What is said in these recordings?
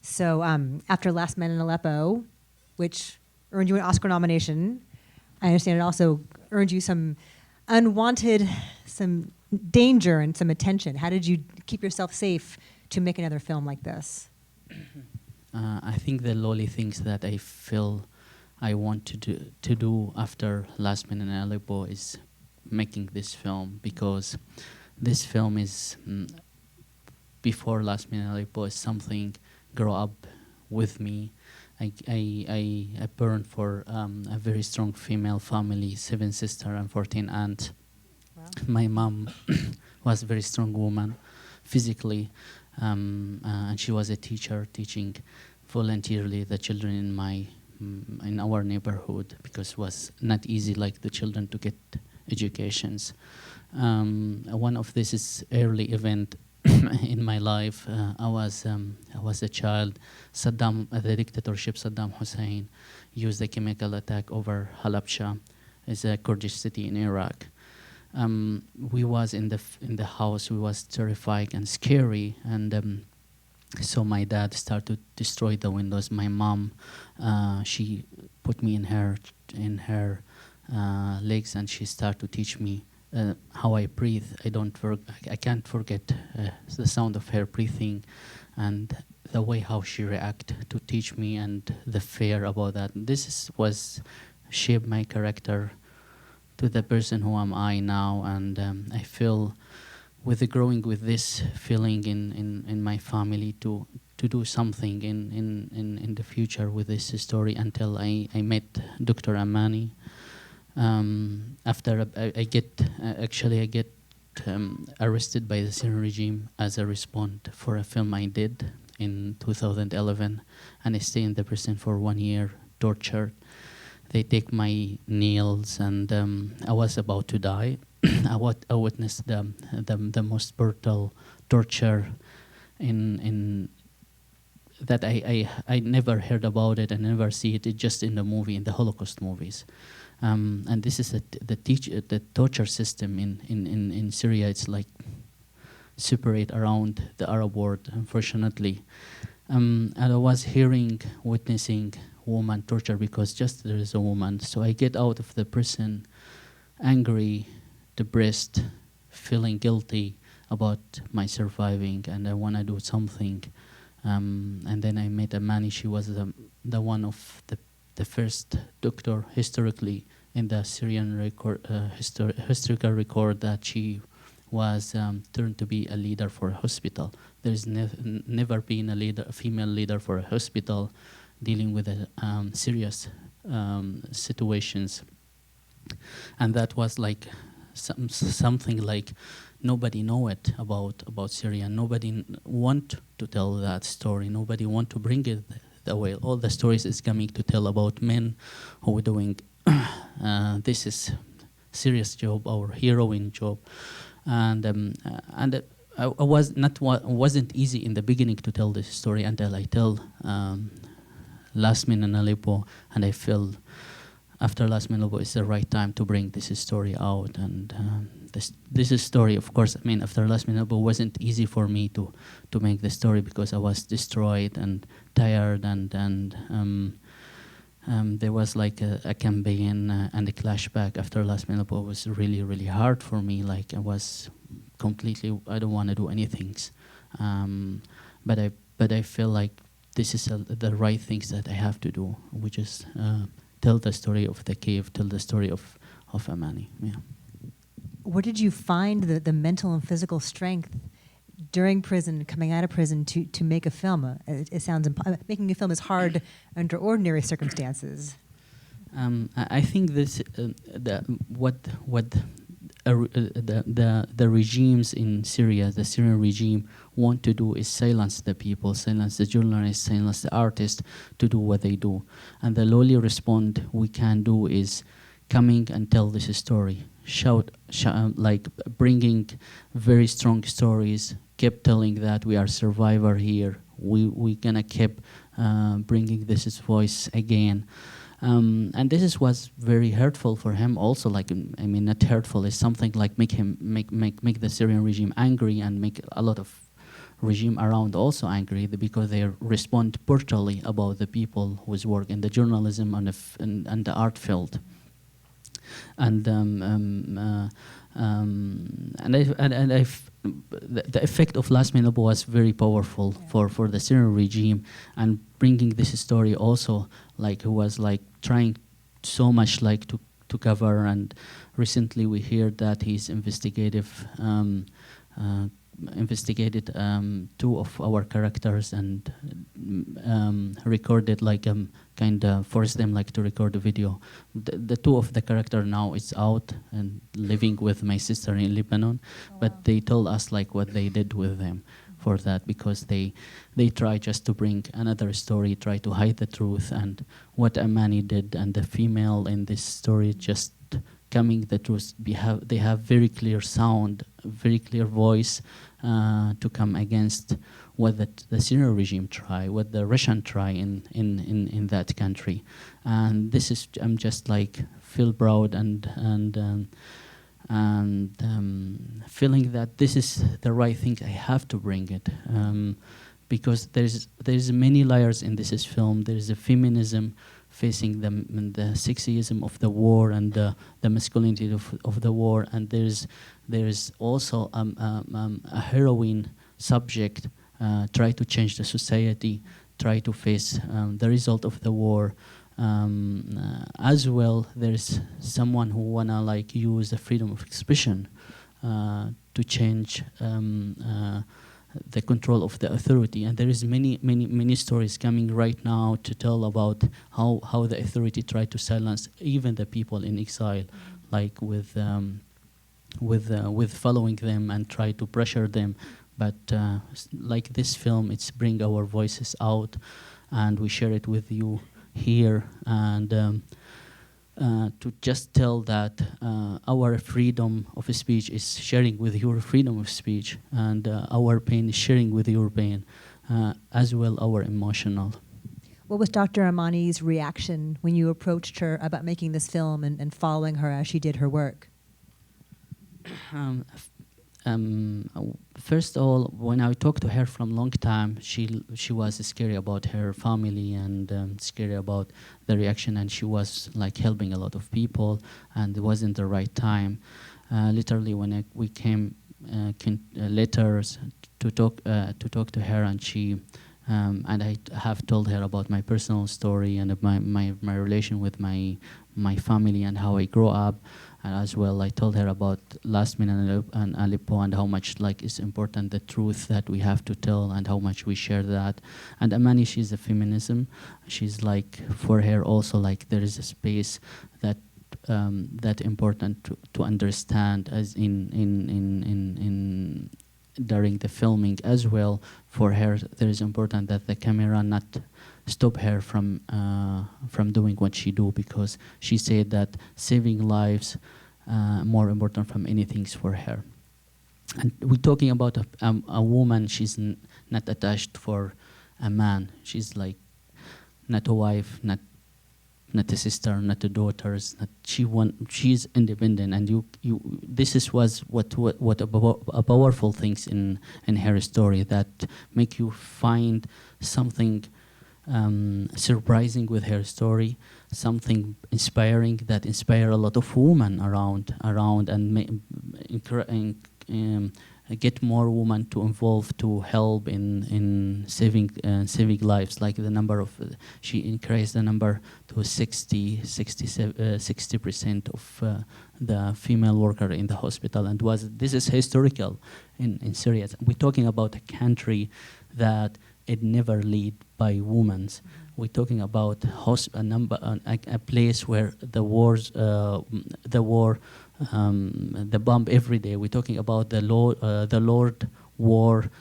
So after Last Man in Aleppo, which earned you an Oscar nomination, I understand it also earned you some unwanted, some danger and some attention. How did you keep yourself safe to make another film like this? I think the lowly things that I feel I want to do after Last Man in Aleppo is making this film, because this film is before Last Man in Aleppo is something grow up with me. I born for a very strong female family, 7 sisters and 14 aunts. Wow. My mom was a very strong woman physically, and she was a teacher teaching voluntarily the children in our neighborhood, because it was not easy like the children to get educations. One of this is early event in my life. I was a child. The dictatorship Saddam Hussein used a chemical attack over Halabja, it's a Kurdish city in Iraq. We was in the house. We was terrified and scary, and so my dad started to destroy the windows. My mom, she put me in her legs, and she started to teach me how I breathe. I can't forget the sound of her breathing, and the way how she react to teach me, and the fear about that. Was shaped my character to the person who am I now, and I feel with the growing with this feeling in my family to do something in the future with this story, until I met Dr. Emanis. After I get arrested by the Syrian regime as a response for a film I did in 2011, and I stay in the prison for 1 year, tortured. They take my nails, and I was about to die. I witnessed the most brutal torture in that I never heard about it. I never see it. It's just in the movie, in the Holocaust movies. And this is the torture system in Syria. It's like separate around the Arab world, unfortunately. And I was witnessing woman torture because just there is a woman. So I get out of the prison angry, depressed, feeling guilty about my surviving, and I want to do something. And then I met Amani. She was the one of the first doctor historically in the Syrian historical record that she was turned to be a leader for a hospital. There's never been a female leader for a hospital dealing with serious situations. And that was like something like nobody know it about Syria. Nobody want to tell that story. Nobody want to bring it the way. All the stories is coming to tell about men who are doing this is serious job or heroine job, and I wasn't easy in the beginning to tell this story until I tell Last Man in Aleppo, and I feel after Last Man in Aleppo it's the right time to bring this story out. And this is story, of course. I mean, after Last Man in Aleppo wasn't easy for me to make the story because I was destroyed and tired, and there was like a campaign and a clashback after Last Man in Aleppo was really, really hard for me. Like I was completely, I don't want to do anything, but I feel like this is the right things that I have to do, which is tell the story of the cave, tell the story of Amani. Yeah. Where did you find the mental and physical strength during prison, coming out of prison, to make a film? It sounds making a film is hard under ordinary circumstances. I think this the regimes in Syria, the Syrian regime, want to do is silence the people, silence the journalists, silence the artists to do what they do. And the lowly response we can do is coming and tell this story, shout like bringing very strong stories, kept telling that we are survivor here. We gonna keep bringing this voice again. And this was very hurtful for him also. Like, I mean, not hurtful, it's something like make the Syrian regime angry and make a lot of regime around also angry because they respond brutally about the people who's work in the journalism and the art field. And the effect of Last Man Aleppo was very powerful for the Syrian regime, and bringing this story also, like, who was like trying so much like to cover. And recently we hear that he's investigated two of our characters and recorded like kind of forced them like to record a video. The two of the character now is out and living with my sister in Lebanon. Oh, but wow. They told us like what they did with them for that, because they try just to bring another story, try to hide the truth, and what Amani did and the female in this story just coming the truth. They have very clear sound, very clear voice to come against what the Syrian regime try, what the Russian try in that country. And this is, I'm just like feel proud and feeling that this is the right thing. I have to bring it because there's many layers in this film. There's a feminism facing the sexism of the war and the masculinity of the war, and there's also a heroine subject try to change the society, try to face the result of the war. As well, there's someone who wanna like use the freedom of expression to change the control of the authority. And there is many stories coming right now to tell about how the authority tried to silence even the people in exile, like with following them and try to pressure them. But like this film, it's bring our voices out, and we share it with you here, and to just tell that our freedom of speech is sharing with your freedom of speech, and our pain is sharing with your pain, as well our emotional. What was Dr. Emani's reaction when you approached her about making this film and following her as she did her work? First of all, when I talked to her from a long time, she was scary about her family and scary about the reaction, and she was like helping a lot of people, and it wasn't the right time. Literally, when we came letters to talk to her, and she and I have told her about my personal story and my relation with my family and how I grew up. And as well, I told her about Last Man and Aleppo and how much like is important the truth that we have to tell and how much we share that. And Amani, she's a feminism. She's like, for her also, like there is a space that that important to understand as in during the filming as well. For her, there is important that the camera not stop her from doing what she do, because she said that saving lives more important from anything for her. And we're talking about a woman. She's not attached for a man. She's like not a wife, not a sister, not a daughter. She's independent, and you this is what a powerful things in her story that make you find something surprising with her story, something inspiring that inspire a lot of women around and get more women to involve to help in saving lives. Like the number of she increased the number to 60% of the female worker in the hospital, and this is historical in Syria. We're talking about a country that it never lead by women. We're talking about a place where the bomb every day. We're talking about the Lord war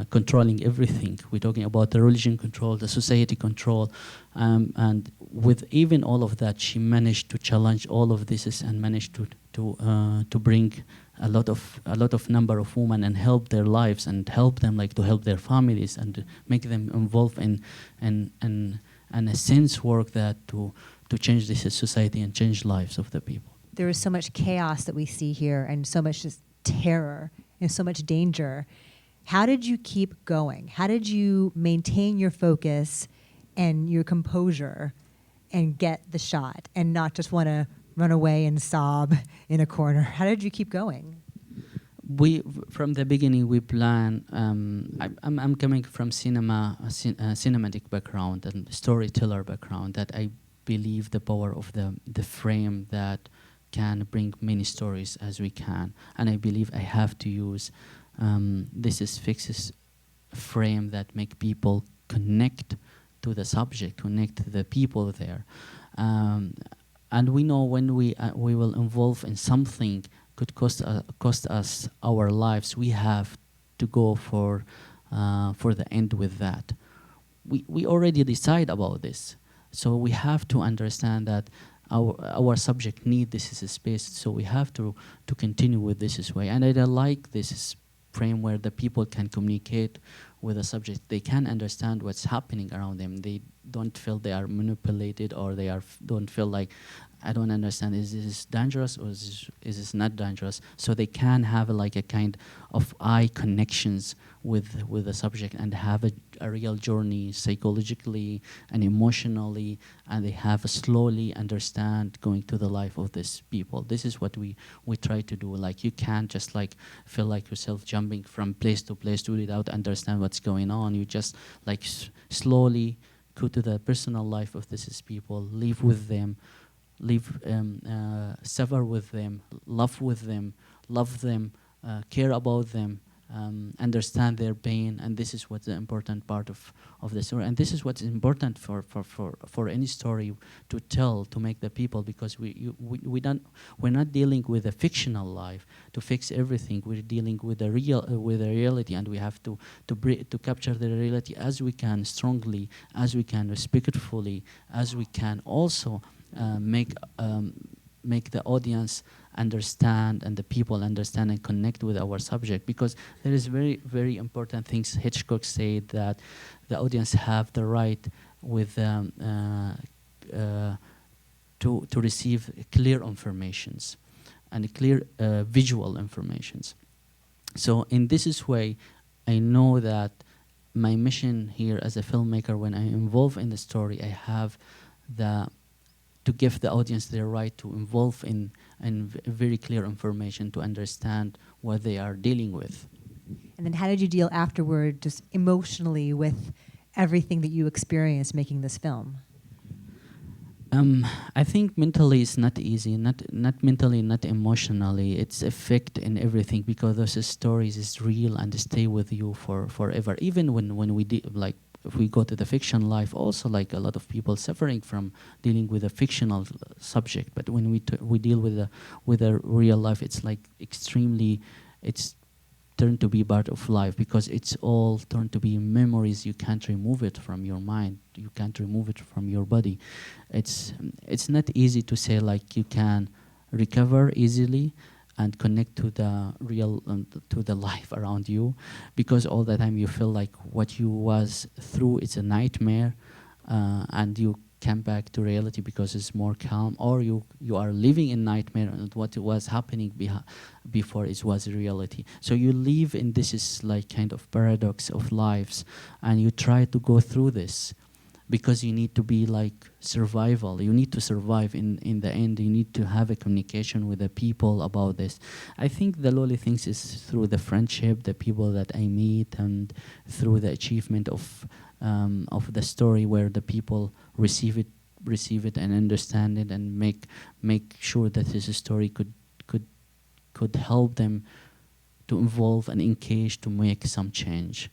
controlling everything. We're talking about the religion control, the society control, and with even all of that, she managed to challenge all of this and managed to bring a lot of number of women and help their lives and help them like to help their families and make them involved in a sense work that to change this society and change lives of the people. There is so much chaos that we see here, and so much just terror and so much danger. How did you keep going? How did you maintain your focus and your composure and get the shot and not just want to run away and sob in a corner? How did you keep going? From the beginning, we plan. I'm coming from cinematic background and storyteller background. That I believe the power of the frame that can bring many stories as we can, and I believe I have to use this is fixes frame that make people connect to the subject, connect to the people there, and we know when we will involve in something could cost us our lives, we have to go for the end with that. We already decide about this, so we have to understand that our subject need this is a space, so we have to continue with this way. And I like this frame where the people can communicate with the subject. They can understand what's happening around them. They don't feel they are manipulated, or they don't feel like, I don't understand, is this dangerous or is this not dangerous? So they can have like a kind of eye connections with the subject and have a real journey psychologically and emotionally, and they have a slowly understand going to the life of these people. This is what we try to do. Like, you can't just like feel like yourself jumping from place to place without understand what's going on. You just like slowly go to the personal life of these people, live with them, suffer with them, love them, care about them, understand their pain, and this is what's the important part of the story. And this is what's important for any story to tell, to make the people, because we're not dealing with a fictional life to fix everything. We're dealing with the reality, and we have to capture the reality as we can, strongly as we can, respectfully as we can. Also make the audience understand and the people understand and connect with our subject, because there is very, very important things. Hitchcock said that the audience have the right with to receive clear informations and clear visual informations. So in this way, I know that my mission here as a filmmaker, when I involve in the story, I have to give the audience their right to involve in very clear information to understand what they are dealing with. And then how did you deal afterward, just emotionally, with everything that you experienced making this film? I think mentally it's not easy, not mentally, not emotionally. It's effect in everything, because those stories is real and stay with you for forever. Even when we like, if we go to the fiction life, also like a lot of people suffering from dealing with a fictional subject. But when we deal with a real life, it's like extremely, it's turned to be part of life, because it's all turned to be memories. You can't remove it from your mind. You can't remove it from your body. It's not easy to say like you can recover easily and connect to the real, to the life around you, because all the time you feel like what you was through is a nightmare, and you come back to reality because it's more calm, or you are living in nightmare, and what was happening before it was reality. So you live in this is like kind of paradox of lives, and you try to go through this, because you need to be like survival. You need to survive in the end. You need to have a communication with the people about this. I think the lonely things is through the friendship, the people that I meet, and through the achievement of the story, where the people receive it and understand it, and make sure that this story could help them to evolve and engage to make some change.